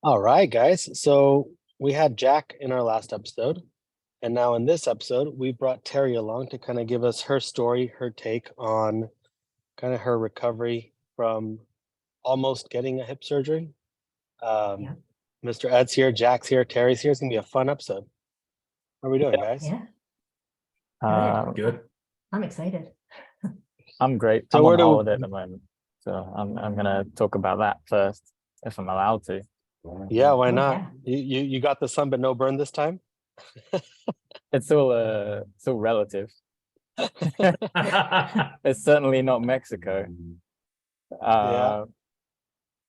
All right, guys. So we had Jack in our last episode, and now in this episode, we brought Terry along to kind of give us her story, her take on kind of her recovery from almost getting a hip surgery. Um, Yeah. Mr. Ed's here, Jack's here, Terry's here. It's gonna be a fun episode. How are we doing, guys? Yeah. Good. I'm excited. I'm great. So I'm where on do holiday at the moment, so I'm gonna talk about that first, if I'm allowed to. yeah, why Oh, not? yeah. You got the sun but no burn this time? It's all relative. It's certainly not Mexico. Yeah.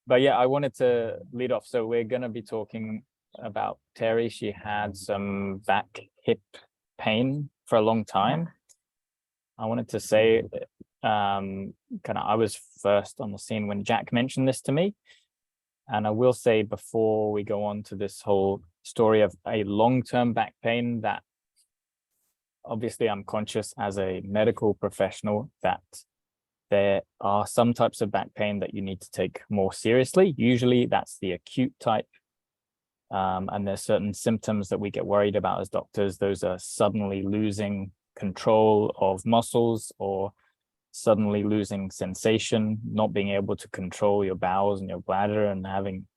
But yeah, I wanted to lead off. So we're gonna be talking about Terry. She had some back hip pain for a long time. I wanted to say, kind of, I was first on the scene when Jack mentioned this to me. And I will say before we go on to this whole story of a long-term back pain, that obviously I'm conscious as a medical professional that there are some types of back pain that you need to take more seriously. Usually that's the acute type. And there's certain symptoms that we get worried about as doctors. Those are suddenly losing control of muscles or suddenly losing sensation, not being able to control your bowels and your bladder, and having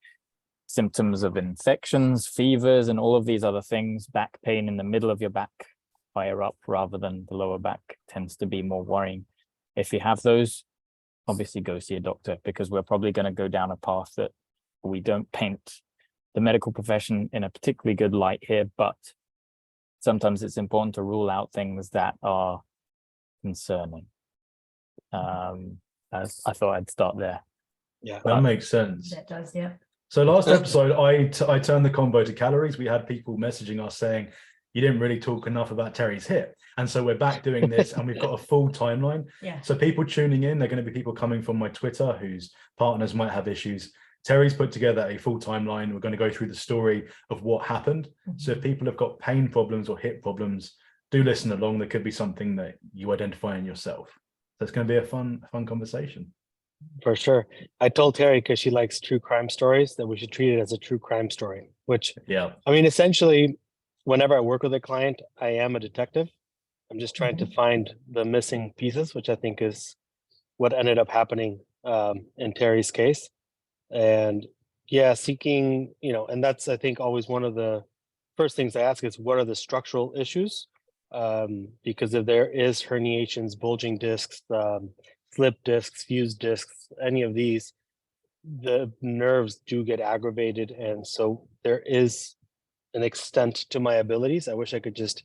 symptoms of infections, fevers, and all of these other things. Back pain in the middle of your back, higher up rather than the lower back, tends to be more worrying. If you have those, obviously go see a doctor, because we're probably going to go down a path that we don't paint the medical profession in a particularly good light here, but sometimes it's important to rule out things that are concerning. I thought I'd start there. Yeah. But That makes sense. That does, yeah. So last episode, I turned the convo to calories. We had people messaging us saying, you didn't really talk enough about Terry's hip. And so we're back doing this and we've got a full timeline. Yeah. So people tuning in, they're going to be people coming from my Twitter whose partners might have issues. Terry's put together a full timeline. We're going to go through the story of what happened. So if people have got pain problems or hip problems, do listen along. There could be something that you identify in yourself. So it's going to be a fun conversation. For sure. I told Terry, because she likes true crime stories, that we should treat it as a true crime story, which, Yeah. I mean, essentially, whenever I work with a client, I am a detective. I'm just trying to find the missing pieces, which I think is what ended up happening in Terry's case. And yeah, seeking, and that's, I think, always one of the first things I ask is, what are the structural issues? Because if there is herniations, bulging discs, slip discs, fused discs, any of these, the nerves do get aggravated. And so there is an extent to my abilities. I wish I could just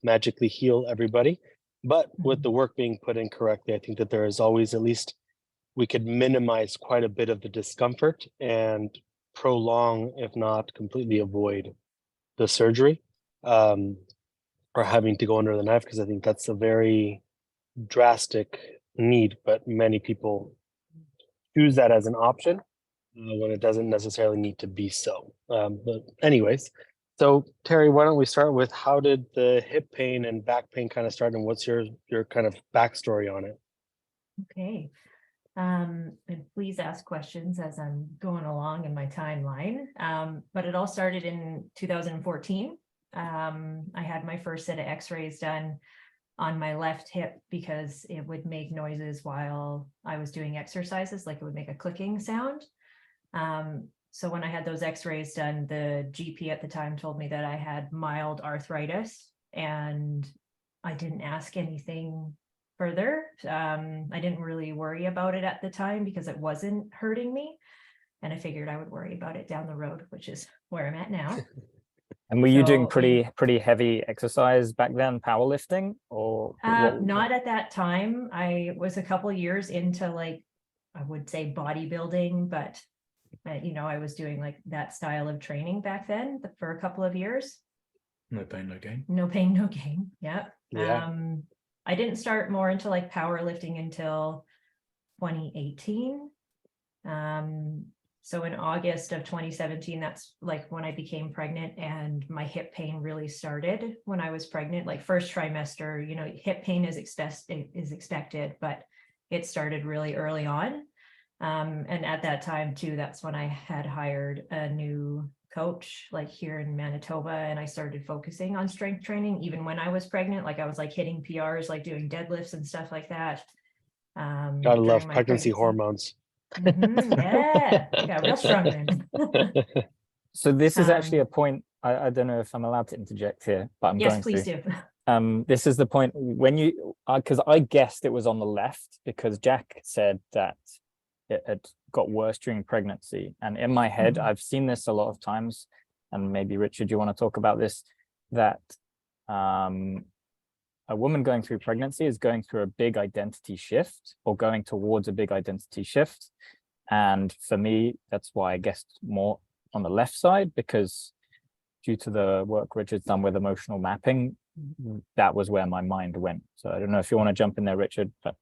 magically heal everybody. But with the work being put in correctly, I think that there is always, at least we could minimize quite a bit of the discomfort and prolong, if not completely avoid, the surgery or having to go under the knife, because I think that's a very drastic need, but many people choose that as an option when it doesn't necessarily need to be so. But anyways, so Terry, why don't we start with, how did the hip pain and back pain kind of start, and what's your kind of backstory on it? Okay. And please ask questions as I'm going along in my timeline. But it all started in 2014. I had my first set of x-rays done on my left hip because it would make noises while I was doing exercises, like it would make a clicking sound. So when I had those x-rays done, the GP at the time told me that I had mild arthritis, and I didn't ask anything further. I didn't really worry about it at the time because it wasn't hurting me. And I figured I would worry about it down the road, which is where I'm at now. And were you doing So, pretty heavy exercise back then, powerlifting, or Not at that time. I was a couple years into, like, I would say bodybuilding, but I was doing like that style of training back then for a couple of years. No pain, no gain. No pain, no gain. Yeah. Yeah. I didn't start more into like powerlifting until 2018. So in August of 2017, that's like when I became pregnant, and my hip pain really started when I was pregnant. Like first trimester, hip pain is expected, but it started really early on. And at that time too, that's when I had hired a new coach, like here in Manitoba, and I started focusing on strength training even when I was pregnant. Like I was like hitting PRs, like doing deadlifts and stuff like that. Gotta During love my pregnancy pregnancy. hormones. Yeah, got real strong then. So this is actually Um, a point, I don't know if I'm allowed to interject here, but I'm Yes, going please to. do. This is the point when you, because I guessed it was on the left because Jack said that it had got worse during pregnancy. And in my head, Mhm. I've seen this a lot of times, and maybe Richard, you want to talk about this, that a woman going through pregnancy is going through a big identity shift or going towards a big identity shift. And for me, that's why I guessed more on the left side, because due to the work Richard's done with emotional mapping, that was where my mind went. So I don't know if you want to jump in there, Richard, but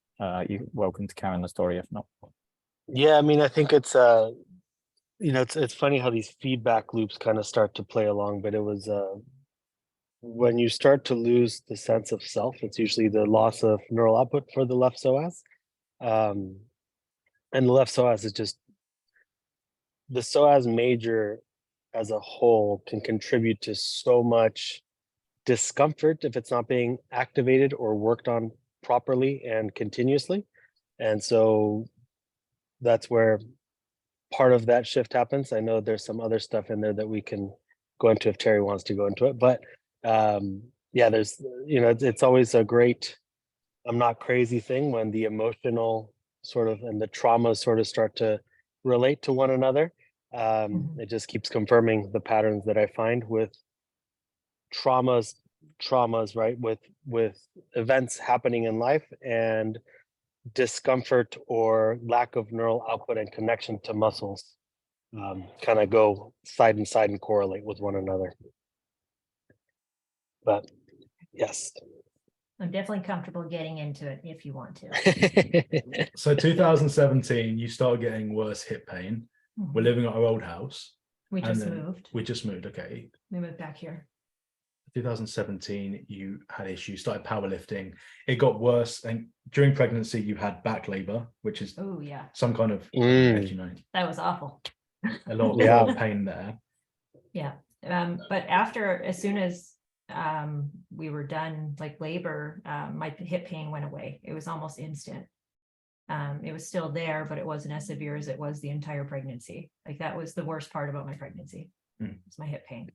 you're welcome to carry on the story if not. Yeah, I mean, I think it's it's funny how these feedback loops kind of start to play along, but it was when you start to lose the sense of self, it's usually the loss of neural output for the left psoas. And the left psoas is just the psoas major as a whole can contribute to so much discomfort if it's not being activated or worked on properly and continuously. And so that's where part of that shift happens. I know there's some other stuff in there that we can go into if Terry wants to go into it, but yeah, there's, it's always a great, I'm not crazy thing when the emotional sort of and the traumas sort of start to relate to one another. It just keeps confirming the patterns that I find with traumas, right? With events happening in life and discomfort or lack of neural output and connection to muscles kind of go side and side and correlate with one another. But yes. I'm definitely comfortable getting into it if you want to. So 2017, you started getting worse hip pain. We're Mhm. living at our old house. We and just then moved. We just moved, okay. We moved back here. 2017, you had issues, started powerlifting. It got worse. And during pregnancy, you had back labor, which is Oh yeah, some kind of, as you know, that was awful. a lot Yeah. of pain there. Yeah. But after, as soon as we were done, like labor, my hip pain went away. It was almost instant. It was still there, but it wasn't as severe as it was the entire pregnancy. Like that was the worst part about my pregnancy. It's my hip pain.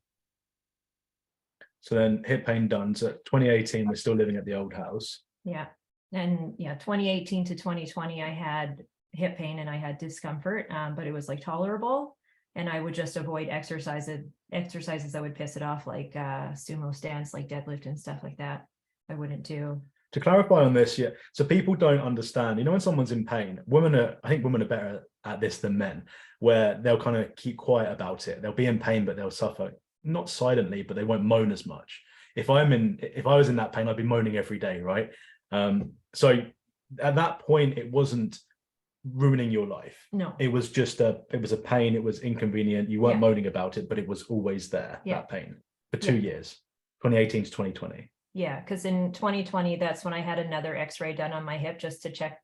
So then hip pain done. So 2018, we're still living at the old house. Yeah. And yeah, 2018 to 2020, I had hip pain and I had discomfort, but it was like tolerable. And I would just avoid exercises that would piss it off, like sumo stance, like deadlift and stuff like that. I wouldn't do. To clarify on this, yeah. So people don't understand, when someone's in pain, I think women are better at this than men, where they'll kind of keep quiet about it. They'll be in pain, but they'll suffer, not silently, but they won't moan as much. If I was in that pain, I'd be moaning every day, right? So at that point, it wasn't ruining your life. No. It was just it was a pain. It was inconvenient. You weren't moaning about it, but it was always there, that pain, for 2 years, 2018 to 2020. Yeah, because in 2020, that's when I had another x-ray done on my hip just to check,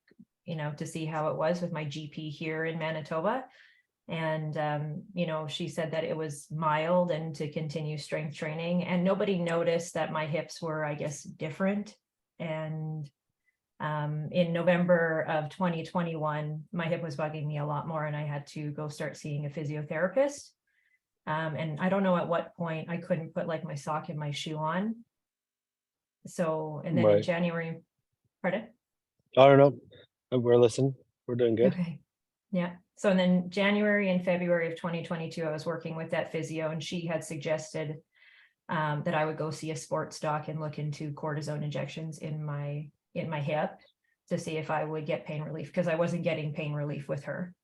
to see how it was with my GP here in Manitoba. And, she said that it was mild and to continue strength training, and nobody noticed that my hips were, I guess, different. And in November of 2021, my hip was bugging me a lot more and I had to go start seeing a physiotherapist. And I don't know at what point I couldn't put like my sock and my shoe on. So, and then in January, pardon? I don't know. We're listening. We're doing good. Okay. Yeah. So then January and February of 2022, I was working with that physio and she had suggested that I would go see a sports doc and look into cortisone injections in my hip to see if I would get pain relief, because I wasn't getting pain relief with her.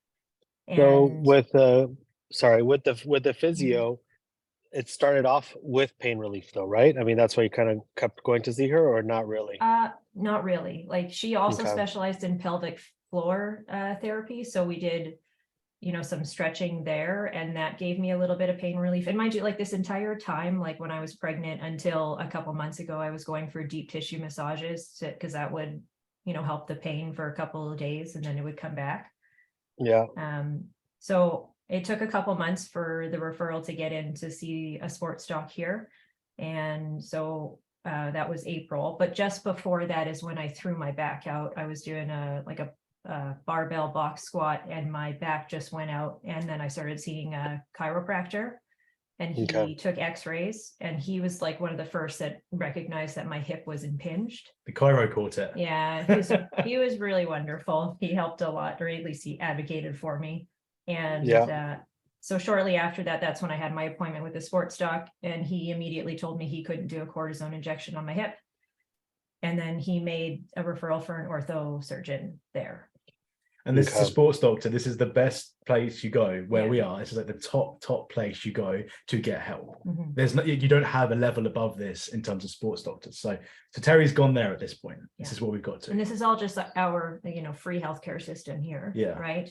And so with the physio, it started off with pain relief though, right? I mean, that's why you kind of kept going to see her, or not really? Not really. Like she also specialized in pelvic floor therapy. So we did, some stretching there, and that gave me a little bit of pain relief. And mind you, like this entire time, like when I was pregnant until a couple months ago, I was going for deep tissue massages because that would, help the pain for a couple of days and then it would come back. Yeah. So it took a couple months for the referral to get in to see a sports doc here. And so that was April, but just before that is when I threw my back out. I was doing a barbell box squat and my back just went out. And then I started seeing a chiropractor and he Okay. took x-rays and he was like one of the first that recognized that my hip was impinged. The Cairo Quartet. Yeah, he was really wonderful. He helped a lot, or at least he advocated for me. And so shortly after that, that's when I had my appointment with the sports doc, and he immediately told me he couldn't do a cortisone injection on my hip. And then he made a referral for an ortho surgeon there. And this is a Okay. sports doctor. This is the best place you go where Yeah. we are. This is like the top place you go to get help. Mhm. There's no, you don't have a level above this in terms of sports doctors. So Terry's gone there at this point. This Yeah. is what we've got to. And this is all just our, free healthcare system here. Yeah. Right.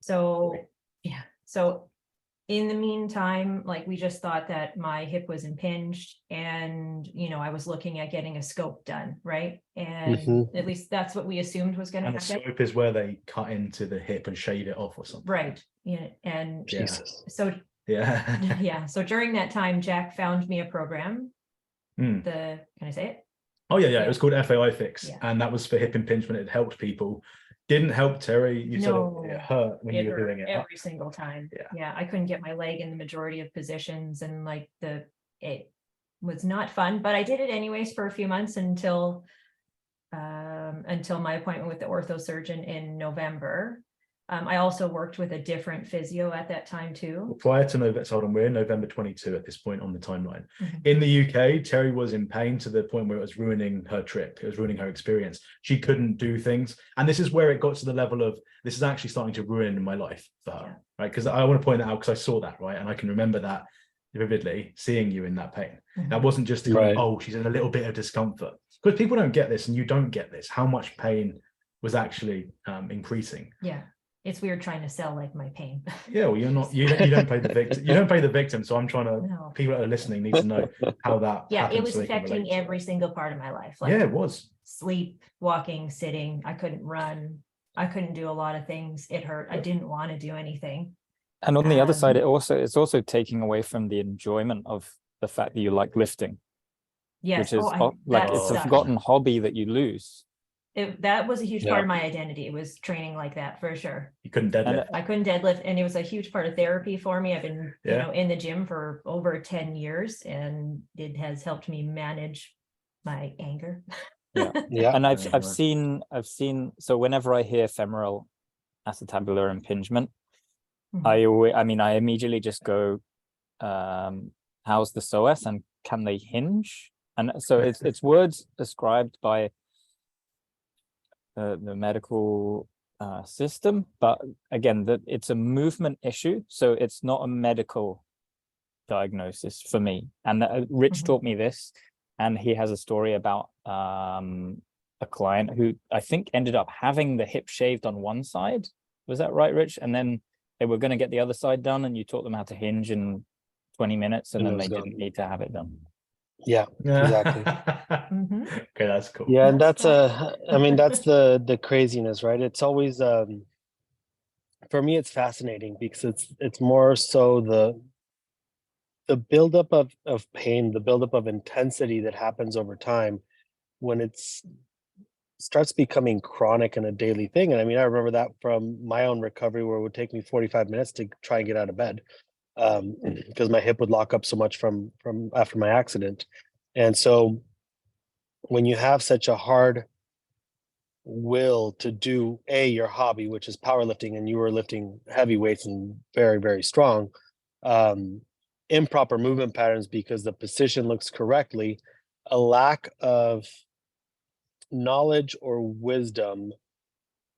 So, yeah. So in the meantime, like we just thought that my hip was impinged and, I was looking at getting a scope done. Right. And Mhm. at least that's what we assumed was going to And a happen. scope is where they cut into the hip and shave it off or something. Right. Yeah. And Yeah. Jesus. so, Yeah. yeah. So during that time, Jack found me a program. Mm. Can I say it? Oh yeah. Yeah. It was called FAI Fix, Yeah. and that was for hip impingement. It helped people. Didn't help Terry. You No. said it hurt when It you were hurt doing it. every single time. Yeah. Yeah, I couldn't get my leg in the majority of positions and it was not fun, but I did it anyways for a few months until my appointment with the ortho surgeon in November. I also worked with a different physio at that time too. Well, prior to November, hold on, we're in November 22 at this point on the timeline. Mhm. In the UK, Terry was in pain to the point where it was ruining her trip. It was ruining her experience. She couldn't do things. And this is where it got to the level of, this is actually starting to ruin my life for her, Yeah. right? Because I want to point that out because I saw that, right? And I can remember that vividly, seeing you in that pain. Mhm. That wasn't just, kind Right. of, oh, she's in a little bit of discomfort. Because people don't get this, and you don't get this, how much pain was actually increasing. Yeah, it's weird trying to sell like my pain. Yeah, well, you don't play the victim. You don't play the victim. So I'm trying to. No. People that are listening need to know how that. Yeah, happens it was so they can affecting relate to it. every single part of my life. Yeah, it was. Sleep, walking, sitting. I couldn't run. I couldn't do a lot of things. It hurt. I didn't want to do anything. And on the other side, Um, it's also taking away from the enjoyment of the fact that you like lifting, Yes. which is that it's a sucked. forgotten hobby that you lose. That was a huge part Yeah. of my identity. It was training like that for sure. You couldn't deadlift. I couldn't deadlift, and it was a huge part of therapy for me. I've been, Yeah. in the gym for over 10 years, and it has helped me manage my anger. Yeah. And Yeah, I've right. seen so whenever I hear femoral acetabular impingement, Mhm. I immediately just go, how's the psoas and can they hinge? And so it's words ascribed by the medical system, but again, it's a movement issue, so it's not a medical diagnosis for me. And Rich Mhm. taught me this, and he has a story about a client who I think ended up having the hip shaved on one side. Was that right, Rich? And then they were going to get the other side done, and you taught them how to hinge in 20 minutes, and And then it was they gone. didn't need to have it done. Yeah. Exactly. Mhm. Okay, that's cool. Yeah, and That's that's the craziness, right? It's always for me it's fascinating because it's more so the buildup of pain, the buildup of intensity that happens over time when it's starts becoming chronic and a daily thing. And I mean, I remember that from my own recovery where it would take me 45 minutes to try and get out of bed. Because my hip would lock up so much from after my accident. And so when you have such a hard will to do your hobby, which is powerlifting, and you were lifting heavy weights and very, very strong, improper movement patterns because the position looks correctly, a lack of knowledge or wisdom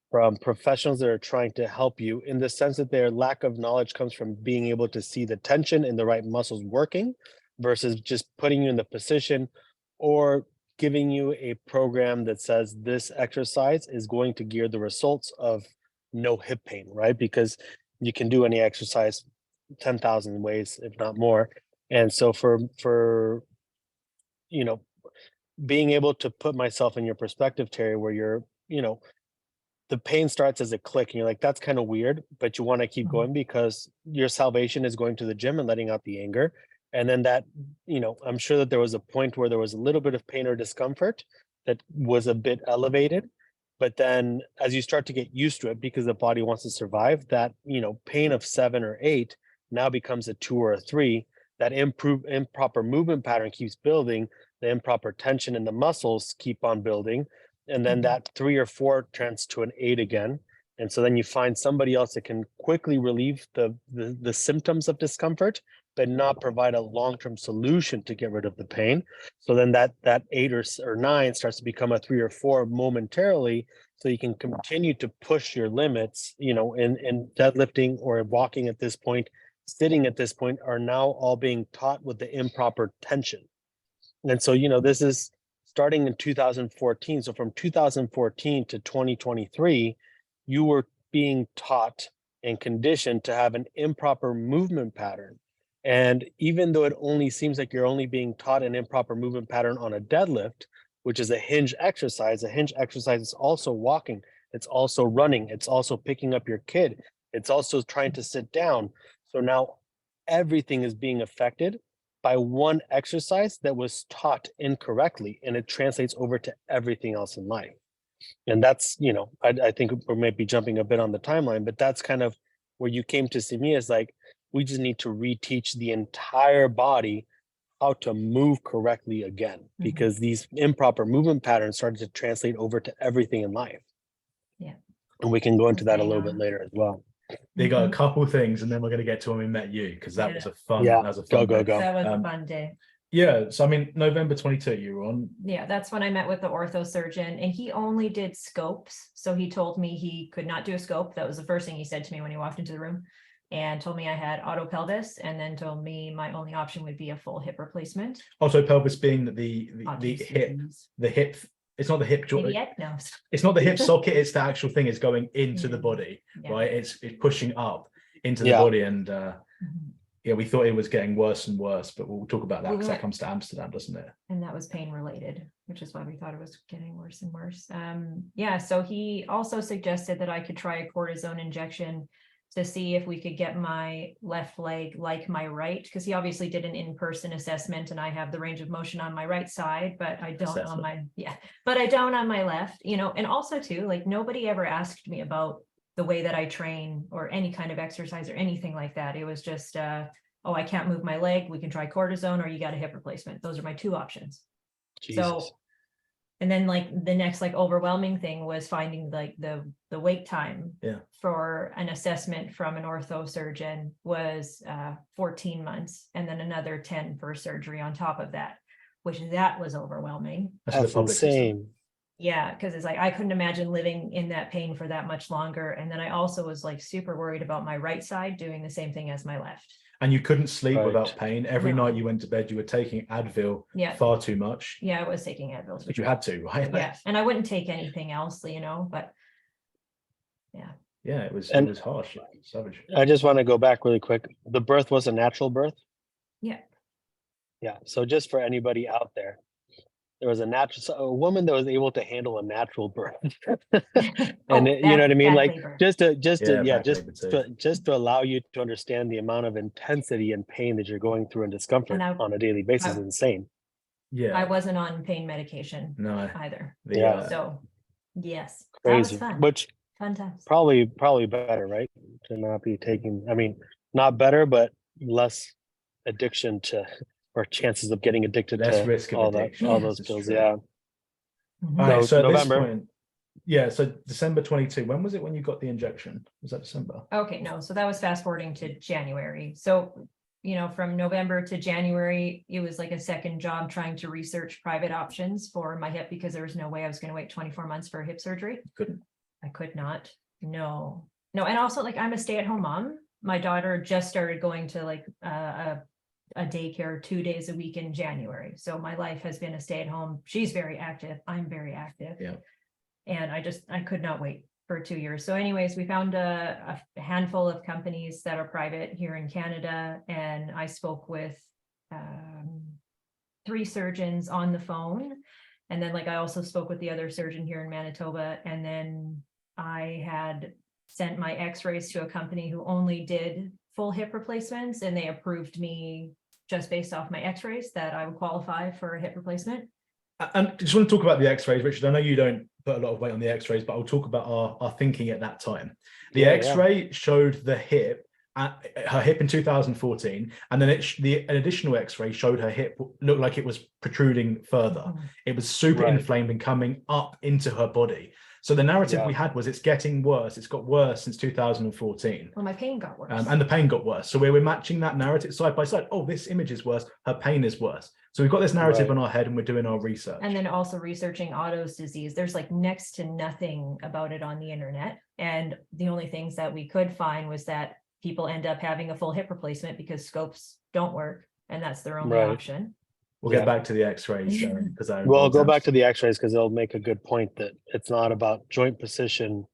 from professionals that are trying to help you, in the sense that their lack of knowledge comes from being able to see the tension in the right muscles working versus just putting you in the position or giving you a program that says this exercise is going to gear the results of no hip pain, right? Because you can do any exercise 10,000 ways, if not more. And so for being able to put myself in your perspective, Terry, where you're, the pain starts as a click and you're like, that's kind of weird, but you want to keep Mhm. going because your salvation is going to the gym and letting out the anger. And then that, I'm sure that there was a point where there was a little bit of pain or discomfort that was a bit elevated. But then as you start to get used to it, because the body wants to survive, that, pain of 7 or 8 now becomes a 2 or a 3. That improper movement pattern keeps building, the improper tension in the muscles keep on building. And then Mhm. that 3 or 4 turns to an 8 again. And so then you find somebody else that can quickly relieve the symptoms of discomfort, but not provide a long-term solution to get rid of the pain. So then that 8 or 9 starts to become a 3 or 4 momentarily, so you can continue to push your limits, in deadlifting or walking at this point, sitting at this point, are now all being taught with the improper tension. And so, this is starting in 2014. So from 2014 to 2023, you were being taught and conditioned to have an improper movement pattern. And even though it only seems like you're only being taught an improper movement pattern on a deadlift, which is a hinge exercise is also walking, it's also running, it's also picking up your kid, it's also trying to sit down. So now everything is being affected by one exercise that was taught incorrectly, and it translates over to everything else in life. And that's, I think we might be jumping a bit on the timeline, but that's kind of where you came to see me, as like, we just need to reteach the entire body how to move correctly again, because these improper movement patterns started to translate over to everything in life. Yeah. And we can go into that a Bang little bit on. later as well. They got a Mhm. couple things, and then we're going to get to when we met you, because that was a fun. Yeah, That was a go, fun. go, day. go. That was a Um, fun day. Yeah. So I mean, November 22, you were on. Yeah, that's when I met with the ortho surgeon, and he only did scopes. So he told me he could not do a scope. That was the first thing he said to me when he walked into the room, and told me I had autopelvis, and then told me my only option would be a full hip replacement. Also, pelvis being the hip, the hip. It's not the hip joint. Maybe yet? No. It's not the hip socket. It's the actual thing. It's going into the Yeah. body, Yeah. right? It's pushing up into the Yeah. body, and Mhm. yeah, we thought it was getting worse and worse, but we'll talk about that We because that went- comes to Amsterdam, doesn't it? And that was pain related, which is why we thought it was getting worse and worse. Yeah, so he also suggested that I could try a cortisone injection to see if we could get my left leg like my right, because he obviously did an in-person assessment, and I have the range of motion on my right side, but I don't on my, but I don't on my left, and also too, like, nobody ever asked me about the way that I train or any kind of exercise or anything like that. It was just, oh, I can't move my leg, we can try cortisone, or you got a hip replacement. Those are my two options. Jesus. So, and then like the next like overwhelming thing was finding like the wait time for an assessment from an ortho surgeon was 14 months, and then another 10 for surgery on top of that, which that was overwhelming. That's insane. Yeah, because it's like I couldn't imagine living in that pain for that much longer. And then I also was like super worried about my right side doing the same thing as my left. And you couldn't sleep Right. without pain. Every No. night you went to bed, you were taking Advil Yeah. far too much. Yeah, I was taking Advil. But you had to, right? Yeah, and I wouldn't take anything else, but Yeah, it was harsh, savage. I just want to go back really quick. The birth was a natural birth. Yeah. Yeah. So just for anybody out there, there was a woman that was able to handle a natural birth. And you know what I mean? Like labor. just to allow you to understand the amount of intensity and pain that you're going through and discomfort And on a daily basis is insane. Yeah. I wasn't on pain medication No. either. Yeah. So yes, Crazy. that was fun. Which Fun times. probably better, right? To not be taking, I mean, not better, but less addiction to, or chances of getting addicted Less to risk of all addiction. all those This is pills. true. Yeah. Mhm. All right, So so at November. this point, yeah, so December 22. When was it when you got the injection? Was that December? Okay, no, so that was fast forwarding to January. So, from November to January, it was like a second job trying to research private options for my hip, because there was no way I was going to wait 24 months for hip surgery. Couldn't. I could not. No. And also, like, I'm a stay-at-home mom. My daughter just started going to like a daycare 2 days a week in January. So my life has been a stay-at-home. She's very active. I'm very active. Yeah. And I could not wait for 2 years. So anyways, we found a handful of companies that are private here in Canada. And I spoke with 3 surgeons on the phone. And then like I also spoke with the other surgeon here in Manitoba. And then I had sent my x-rays to a company who only did full hip replacements, and they approved me just based off my x-rays that I would qualify for a hip replacement. And I just want to talk about the x-rays, Richard. I know you don't put a lot of weight on the x-rays, but I'll talk about our thinking at that time. The Yeah, x-ray showed the hip, her hip in 2014, and then an additional x-ray showed her hip looked like it was protruding further. Mhm. It was super Right. inflamed and coming up into her body. So the narrative Yeah. we had was it's getting worse. It's got worse since 2014. Well, my pain got worse. And the pain got worse. So we're matching that narrative side by side. Oh, this image is worse. Her pain is worse. So we've got this narrative Right. in our head and we're doing our research. And then also researching Otto's disease. There's like next to nothing about it on the internet. And the only things that we could find was that people end up having a full hip replacement because scopes don't work. And that's their only Right. option. We'll Yeah. get back to the x-rays because Well, go back to the x-rays because they'll make a good point that it's not about joint position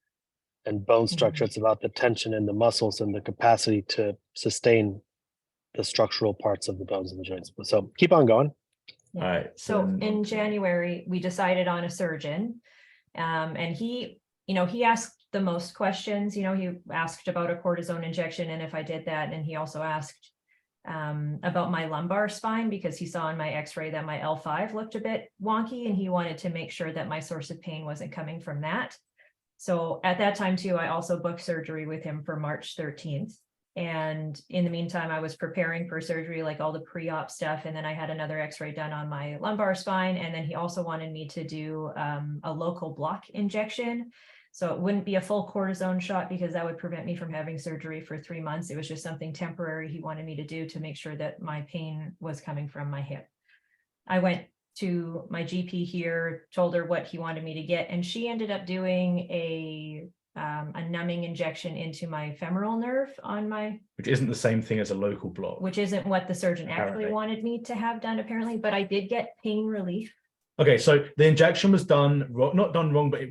and bone structure. It's about the tension in the muscles and the capacity to sustain the structural parts of the bones and the joints. So keep on going. Yeah. All right. So then in on to- January, we decided on a surgeon. And he asked the most questions. He asked about a cortisone injection and if I did that. And he also asked about my lumbar spine because he saw in my x-ray that my L5 looked a bit wonky and he wanted to make sure that my source of pain wasn't coming from that. So at that time too, I also booked surgery with him for March 13th. And in the meantime, I was preparing for surgery, like all the pre-op stuff. And then I had another x-ray done on my lumbar spine. And then he also wanted me to do a local block injection. So it wouldn't be a full cortisone shot because that would prevent me from having surgery for 3 months. It was just something temporary he wanted me to do to make sure that my pain was coming from my hip. I went to my GP here, told her what he wanted me to get, and she ended up doing a numbing injection into my femoral nerve on my, which isn't the same thing as a local block. which isn't what the surgeon actually Apparently. wanted me to have done apparently, but I did get pain relief. Okay, so the injection was done not done wrong, but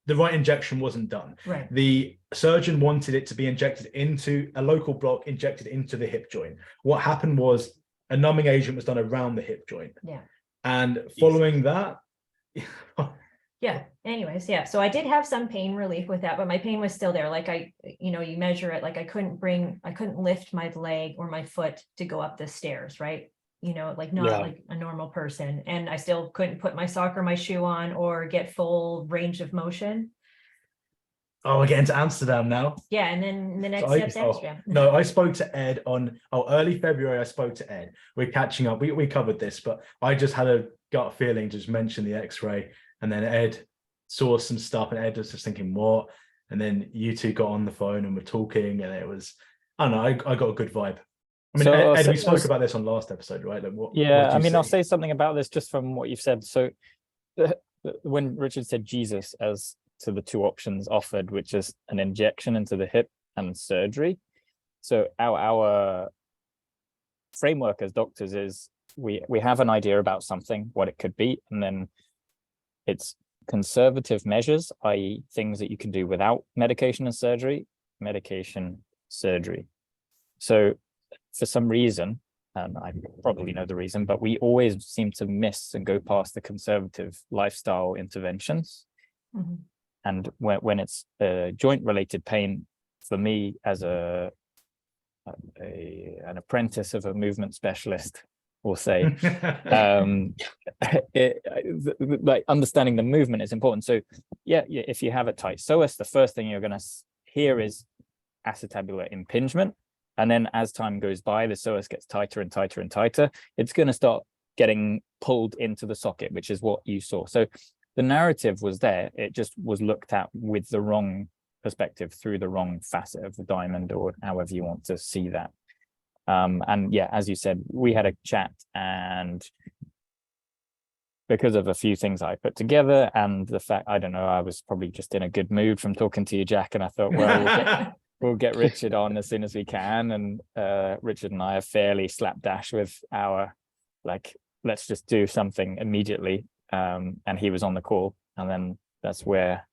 the right injection wasn't done. Right. The surgeon wanted it to be injected into a local block, injected into the hip joint. What happened was a numbing agent was done around the hip joint. Yeah. And following that, Yeah. Anyways, yeah. So I did have some pain relief with that, but my pain was still there. Like you measure it, like I couldn't lift my leg or my foot to go up the stairs, right? Like not Yeah. like a normal person. And I still couldn't put my sock or my shoe on or get full range of motion. oh, we're getting to Amsterdam now. Yeah. And then the next So step's Amsterdam. no, I spoke to Ed on early February. I spoke to Ed. We're catching up. We covered this, but I just had a gut feeling to just mention the X-ray, and then Ed saw some stuff, and Ed was just thinking, "What?" And then you two got on the phone and were talking, and it was, I don't know, I got a good vibe. I mean, So- Ed, we so- spoke about this on last episode, right? Like, what Yeah, did I you mean, I'll see? say something about this just from what you've said. So when Richard said Jesus as to the two options offered, which is an injection into the hip and surgery. So our framework as doctors is we have an idea about something, what it could be, and then it's conservative measures, i.e. things that you can do without medication and surgery, medication, surgery. So for some reason, and I probably know the reason, but we always seem to miss and go past the conservative lifestyle interventions. Mhm. And when it's joint related pain, for me as an apprentice of a movement specialist, we'll say, like understanding the movement is important. So yeah, if you have a tight psoas, the first thing you're going to hear is acetabular impingement. And then as time goes by, the psoas gets tighter and tighter and tighter. It's going to start getting pulled into the socket, which is what you saw. So the narrative was there. It just was looked at with the wrong perspective, through the wrong facet of the diamond, or however you want to see that. And yeah, as you said, we had a chat, and because of a few things I put together and the fact, I don't know, I was probably just in a good mood from talking to you, Jack, and I thought, well, we'll get Richard on as soon as we can. And Richard and I are fairly slapdash with our, like, let's just do something immediately. And he was on the call, and then that's where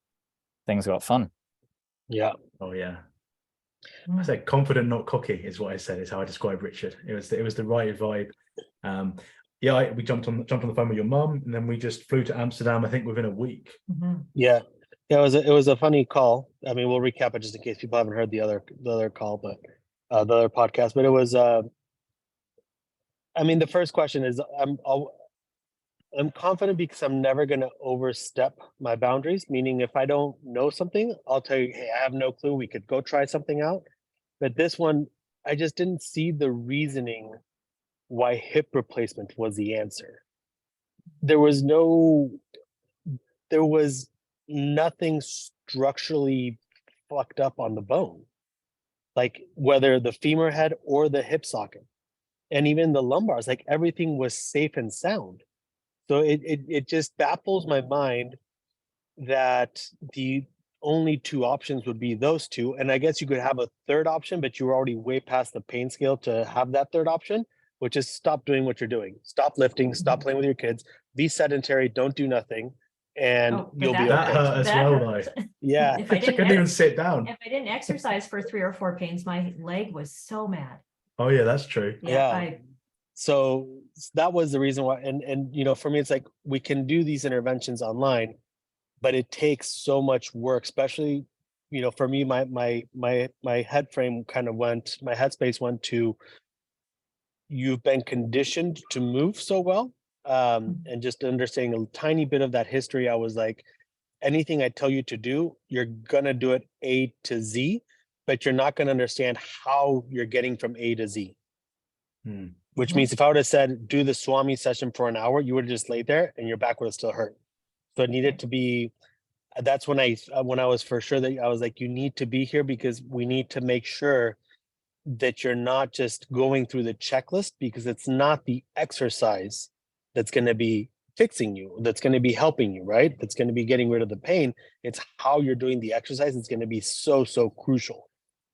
things got fun. Yeah. Oh yeah. I said confident, not cocky, is what I said. Is how I described Richard. It was the right vibe. We jumped on the phone with your mum, and then we just flew to Amsterdam. I think within a week. Mhm. Yeah. Yeah, it was a funny call. I mean, we'll recap it just in case people haven't heard the other call, but the other podcast. But it was I mean, the first question is I'm confident because I'm never going to overstep my boundaries. Meaning, if I don't know something, I'll tell you, hey, I have no clue. We could go try something out. But this one, I just didn't see the reasoning why hip replacement was the answer. There was nothing structurally fucked up on the bone, like whether the femur head or the hip socket, and even the lumbars, like everything was safe and sound. So it just baffles my mind that the only two options would be those two. And I guess you could have a third option, but you were already way past the pain scale to have that third option, which is stop doing what you're doing. Stop lifting, stop playing with your kids, be sedentary, don't do nothing, and Oh, but you'll be That okay. hurt as That well, hurt. though. Yeah. If I I couldn't even didn't, sit down. if I didn't exercise for 3 or 4 pains, my leg was so mad. Oh yeah, that's true. Yeah. So that was the reason why, and you know, for me, it's like we can do these interventions online, but it takes so much work, especially, you know, for me, my head frame kind of went, my headspace went to, you've been conditioned to move so well. And just understanding a tiny bit of that history, I was like, anything I tell you to do, you're gonna do it A to Z, but you're not gonna understand how you're getting from A to Z. Hmm. Which Mhm. means if I would have said, do the Swami session for an hour, you would have just laid there and your back would have still hurt. So it needed to be, that's when when I was for sure that I was like, you need to be here because we need to make sure that you're not just going through the checklist, because it's not the exercise that's going to be fixing you, that's going to be helping you, right? That's going to be getting rid of the pain. It's how you're doing the exercise that's going to be so crucial.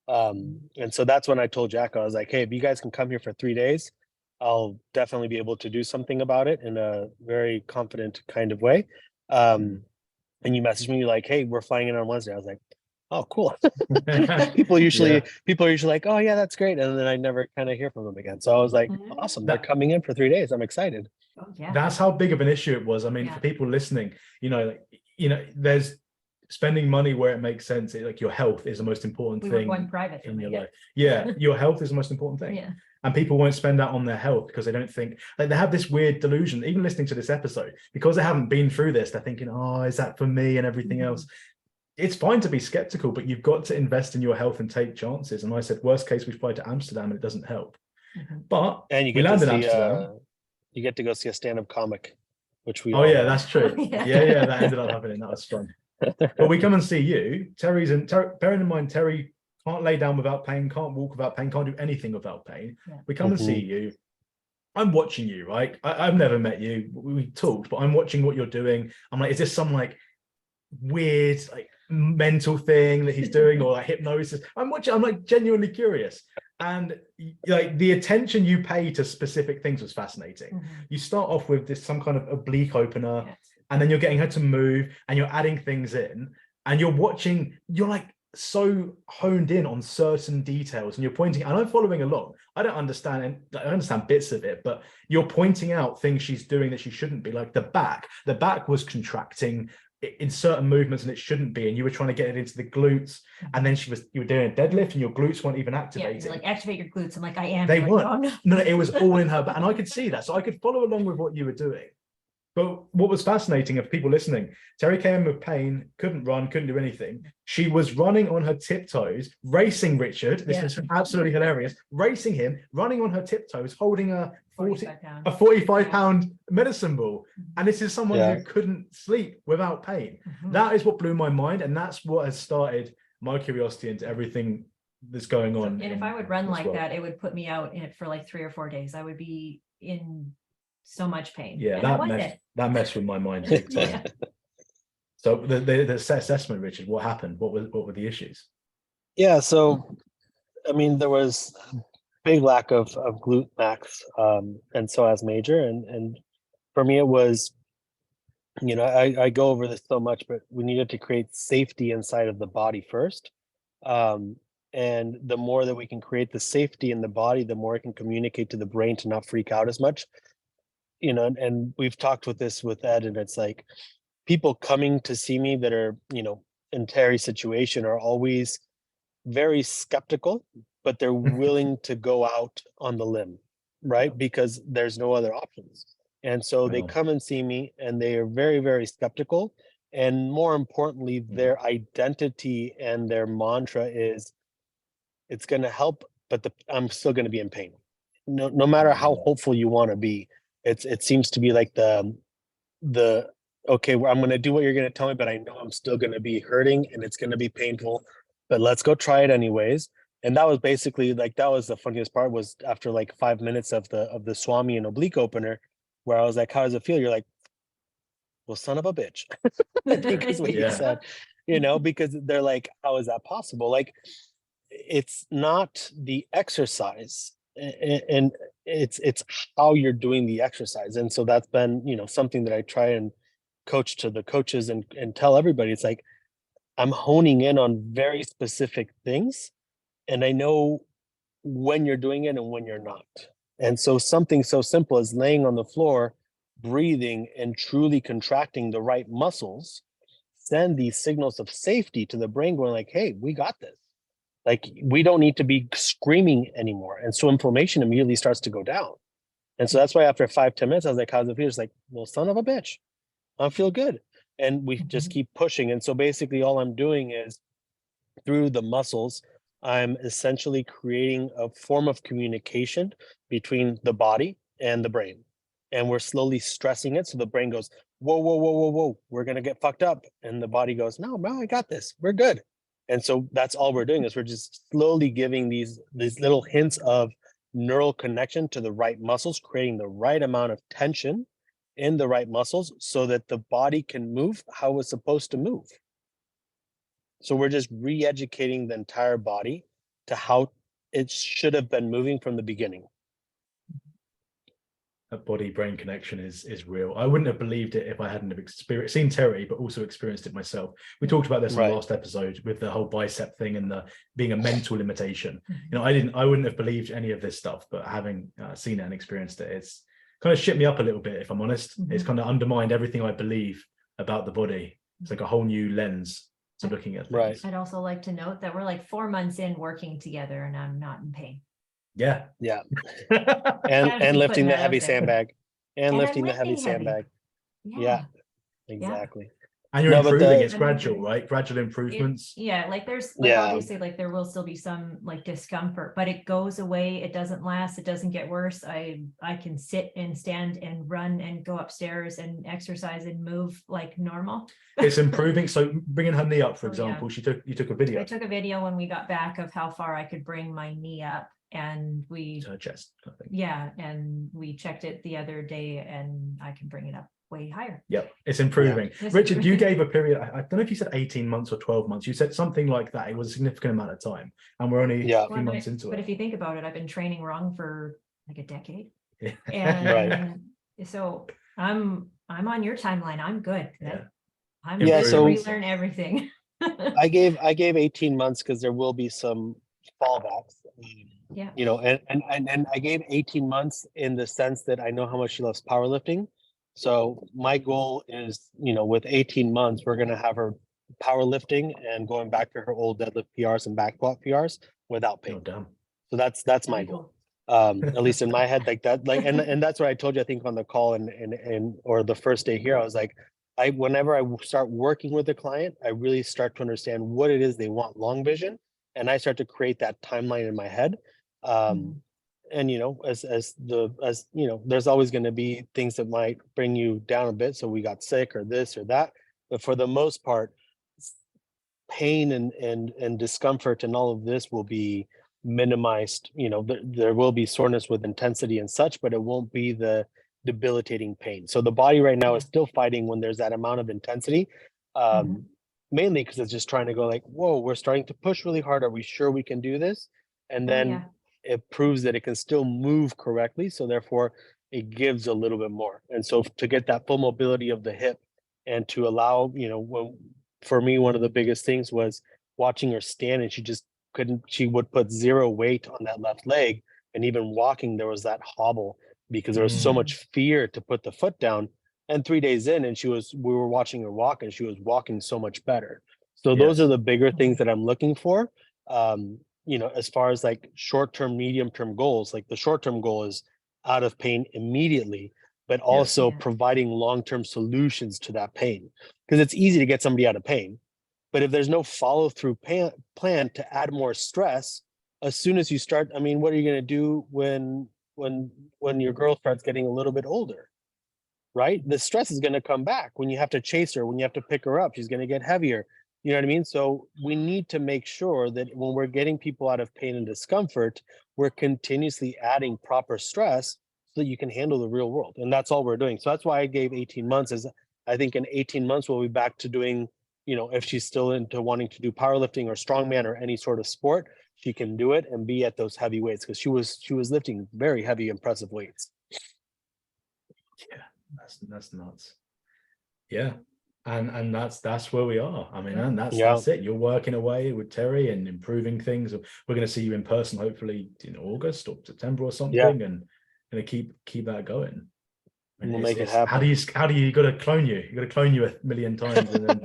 And so that's when I told Jack, I was like, hey, if you guys can come here for 3 days, I'll definitely be able to do something about it in a very confident kind of way. And you messaged me like, hey, we're flying in on Wednesday. I was like, oh, cool. people are usually like, oh yeah, that's great. And then I never kind of hear from them again. So I was like, Mhm. awesome. They're coming in for 3 days. I'm excited. Oh, yeah. That's how big of an issue it was. I mean, Yeah. for people listening, there's spending money where it makes sense. Like your health is the most important We were thing going private for in your me. life. Yeah, your health is the most important thing. Yeah. And people won't spend that on their health because they don't think, like, they have this weird delusion, even listening to this episode, because they haven't been through this, they're thinking, oh, is that for me and everything Mhm. else. It's fine to be skeptical, but you've got to invest in your health and take chances. And I said, worst case, we fly to Amsterdam and it doesn't help. Mhm. But And you we get to landed in see Amsterdam. you get to go see a stand-up comic, which we Oh all yeah, love. that's true. Oh, yeah. Yeah, that ended up happening. That was fun. But we come and see you. Bearing in mind, Terry can't lay down without pain, can't walk without pain, can't do anything without pain. Yeah. We come and see you. I'm watching you, right? I've never met you. We talked, but I'm watching what you're doing. I'm like, is this some like weird like mental thing that he's doing or like hypnosis? I'm watching. I'm like genuinely curious. And like the attention you pay to specific things was fascinating. Mhm. You start off with this some kind of oblique opener, Yes. and then you're getting her to move and you're adding things in and you're watching, you're like so honed in on certain details and you're pointing, and I'm following along. I don't understand, and I understand bits of it, but you're pointing out things she's doing that she shouldn't be, like the back was contracting in certain movements and it shouldn't be, and you were trying to get it into the glutes, and then you were doing a deadlift and your glutes weren't even Yeah, activating. you're like, activate your glutes. I'm like, I am. They You're weren't. like, oh, no. No, it was all in her back, and I could see that, so I could follow along with what you were doing. But what was fascinating of people listening, Terry came with pain, couldn't run, couldn't do anything. She was running on her tiptoes, racing Richard. This was absolutely hilarious. Racing him, running on her tiptoes, holding a 45-pound medicine ball. And this is someone who couldn't sleep without pain. Mhm. That is what blew my mind. And that's what has started my curiosity into everything that's going on. And if I would run like world. that, it would put me out in it for like 3 or 4 days. I would be in so much pain. Yeah, And I wanted that messed with my mind big time. Yeah. So the assessment, Richard, what happened? What were the issues? Yeah, so I mean, there was a big lack of glute max, and psoas major, and for me it was, you know, I go over this so much, but we needed to create safety inside of the body first. And the more that we can create the safety in the body, the more it can communicate to the brain to not freak out as much. You know, and we've talked with this with Ed, and it's like, people coming to see me that are, in Terry's situation are always very skeptical, but they're willing to go out on the limb, right? Because there's no other options. And so they Wow. come and see me and they are very, very skeptical. And more importantly, their identity and their mantra is it's going to help, but I'm still going to be in pain. No matter how hopeful you want to be, it seems to be like the okay, well, I'm going to do what you're going to tell me, but I know I'm still going to be hurting and it's going to be painful, but let's go try it anyways. And that was basically like, that was the funniest part, was after like 5 minutes of the Swami and oblique opener, where I was like, how does it feel? You're like, well, son of a bitch. I think is what you Yeah. said, because they're like, how is that possible? Like, it's not the exercise, and it's how you're doing the exercise. And so that's been, something that I try and coach to the coaches and tell everybody. It's like, I'm honing in on very specific things, and I know when you're doing it and when you're not. And so something so simple as laying on the floor, breathing and truly contracting the right muscles send these signals of safety to the brain, going like, hey, we got this. Like, we don't need to be screaming anymore. And so inflammation immediately starts to go down. And so that's why after 5-10 minutes, I was like, how's it feel? It's like, well, son of a bitch, I feel good. And we just keep pushing. And so basically all I'm doing is, through the muscles, I'm essentially creating a form of communication between the body and the brain. And we're slowly stressing it. So the brain goes, whoa, whoa, whoa, whoa, whoa, we're going to get fucked up. And the body goes, no, I got this. We're good. And so that's all we're doing, is we're just slowly giving these little hints of neural connection to the right muscles, creating the right amount of tension in the right muscles so that the body can move how it's supposed to move. So we're just re-educating the entire body to how it should have been moving from the beginning. That body-brain connection is real. I wouldn't have believed it if I hadn't have seen Terry, but also experienced it myself. We talked about this in Right. the last episode with the whole bicep thing and the being a mental limitation. I wouldn't have believed any of this stuff, but having seen it and experienced it, it's kind of shit me up a little bit, if I'm honest. It's kind of undermined everything I believe about the body. It's like a whole new lens to looking at things. Right. I'd also like to note that we're like 4 months in working together and I'm not in pain. Yeah. Yeah. Gotta And be lifting putting the that heavy out there. sandbag. And I'm lifting the heavy lifting heavy. sandbag. Yeah. Exactly. And you're No, but improving. the- It's gradual, right? Gradual improvements. Yeah, like there's like Yeah. obviously like there will still be some like discomfort, but it goes away. It doesn't last. It doesn't get worse. I can sit and stand and run and go upstairs and exercise and move like normal. It's improving. So bringing her knee up, for Oh, yeah. example, you took a video I took a video when we got back of how far I could bring my knee up, and we to her chest, I think. yeah, and we checked it the other day and I can bring it up way higher. Yep, it's improving. It's Richard, you improving. gave a period, I don't know if you said 18 months or 12 months. You said something like that. It was a significant amount of time. And we're only Yeah. a few months into But it. if you think about it, I've been training wrong for like a decade. Yeah. And so I'm on your timeline. I'm good. Yeah. I'm Yeah, good to so- relearn everything. I gave 18 months because there will be some fallbacks. Yeah. And I gave 18 months in the sense that I know how much she loves powerlifting. So my goal is, with 18 months, we're going to have her powerlifting and going back to her old deadlift PRs and back squat PRs without Oh, pain. damn. So that's my That'd be goal. cool. At least in my head, like that, like, and that's what I told you, I think on the call and or the first day here, I was like, whenever I start working with a client, I really start to understand what it is they want, long vision, and I start to create that timeline in my head. Mhm. And as there's always going to be things that might bring you down a bit. So we got sick or this or that, but for the most part, pain and discomfort and all of this will be minimized. There will be soreness with intensity and such, but it won't be the debilitating pain. So the body right now is still fighting when there's that amount of intensity, mainly because it's just trying to go like, whoa, we're starting to push really hard. Are we sure we can do this? And Oh, then yeah. it proves that it can still move correctly. So therefore it gives a little bit more. And so to get that full mobility of the hip and to allow, for me, one of the biggest things was watching her stand, and she would put zero weight on that left leg. And even walking, there was that hobble because there was so much fear to put the foot down. And 3 days in, and we were watching her walk, and she was walking so much better. So Yes. those are the bigger things that I'm looking for. As far as like short-term, medium-term goals, like the short-term goal is out of pain immediately, but also Yeah. providing long-term solutions to that pain. Because it's easy to get somebody out of pain, but if there's no follow-through plan to add more stress, as soon as you start, I mean, what are you going to do when your girl starts getting a little bit older? Right? The stress is going to come back when you have to chase her, when you have to pick her up, she's going to get heavier. You know what I mean? So we need to make sure that when we're getting people out of pain and discomfort, we're continuously adding proper stress so that you can handle the real world. And that's all we're doing. So that's why I gave 18 months, is I think in 18 months, we'll be back to doing, if she's still into wanting to do powerlifting or strongman or any sort of sport, she can do it and be at those heavy weights, because she was lifting very heavy, impressive weights. Yeah. That's nuts. Yeah. And that's where we are. I mean, and that's it. You're working away with Terry and improving things. We're going to see you in person, hopefully in August or September or something, and going to keep that going. And we'll make it happen. How do you got to clone you? You got to clone you 1,000,000 times, and then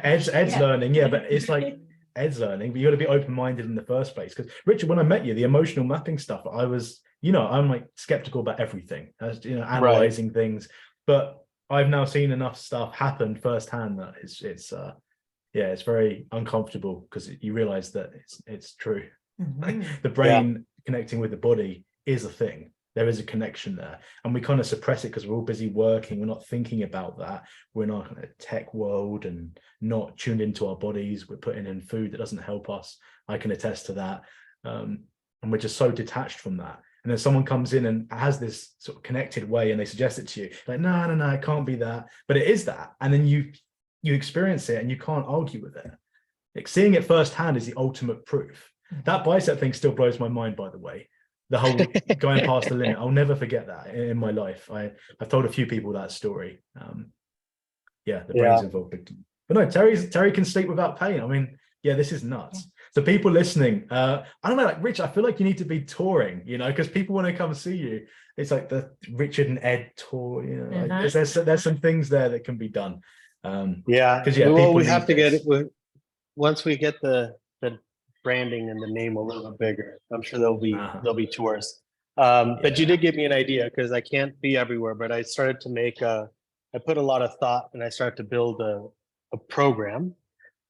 Ed's learning. Yeah, but it's like Ed's learning, but you got to be open-minded in the first place. Because Richard, when I met you, the emotional mapping stuff, I was, I'm like skeptical about everything. Analyzing things, but I've now seen enough stuff happen firsthand that it's very uncomfortable, because you realize that it's true. The brain connecting with the body is a thing. There is a connection there, and we kind of suppress it because we're all busy working. We're not thinking about that. We're not in a tech world and not tuned into our bodies. We're putting in food that doesn't help us. I can attest to that. And we're just so detached from that. And then someone comes in and has this sort of connected way, and they suggest it to you, like, no, it can't be that, but it is that. And then you experience it, and you can't argue with it. Like, seeing it firsthand is the ultimate proof. That bicep thing still blows my mind, by the way. The whole going past the limit. I'll never forget that in my life. I've told a few people that story. The brain's involved. But no, Terry can sleep without pain. I mean, this is nuts. So people listening, I don't know, like Rich, I feel like you need to be touring, because people want to come see you. It's like the Richard and Ed tour, like, there's some things there that can be done. Well, we have to get it once we get the branding and the name a little bit bigger. I'm sure there'll be tours. But you did give me an idea, because I can't be everywhere, but I started to I put a lot of thought, and I started to build a program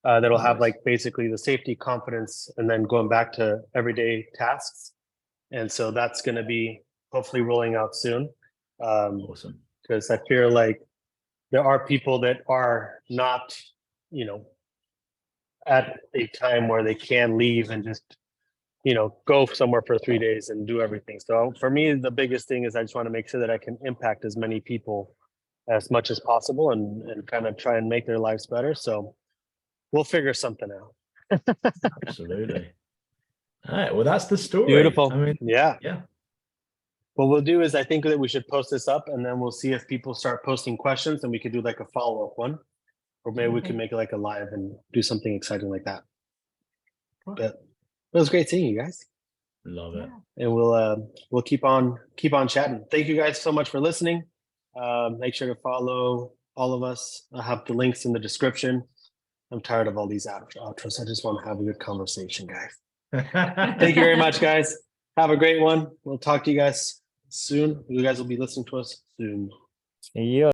that'll have like basically the safety, confidence, and then going back to everyday tasks. And so that's going to be hopefully rolling out soon. Awesome. Because I feel like there are people that are not, at a time where they can leave and just, go somewhere for 3 days and do everything. So for me, the biggest thing is I just want to make sure that I can impact as many people as much as possible, and kind of try and make their lives better. So we'll figure something out. Absolutely. All right. Well, that's the story. Beautiful. I mean, yeah. What we'll do is I think that we should post this up, and then we'll see if people start posting questions, and we could do like a follow-up one, or maybe we can make it like a live and do something exciting like that. Cool. But it was great seeing you guys. Love it. And we'll keep on chatting. Thank you guys so much for listening. Make sure to follow all of us. I'll have the links in the description. I'm tired of all these outros. I just want to have a good conversation, guys. Thank you very much, guys. Have a great one. We'll talk to you guys soon. You guys will be listening to us soon. See you.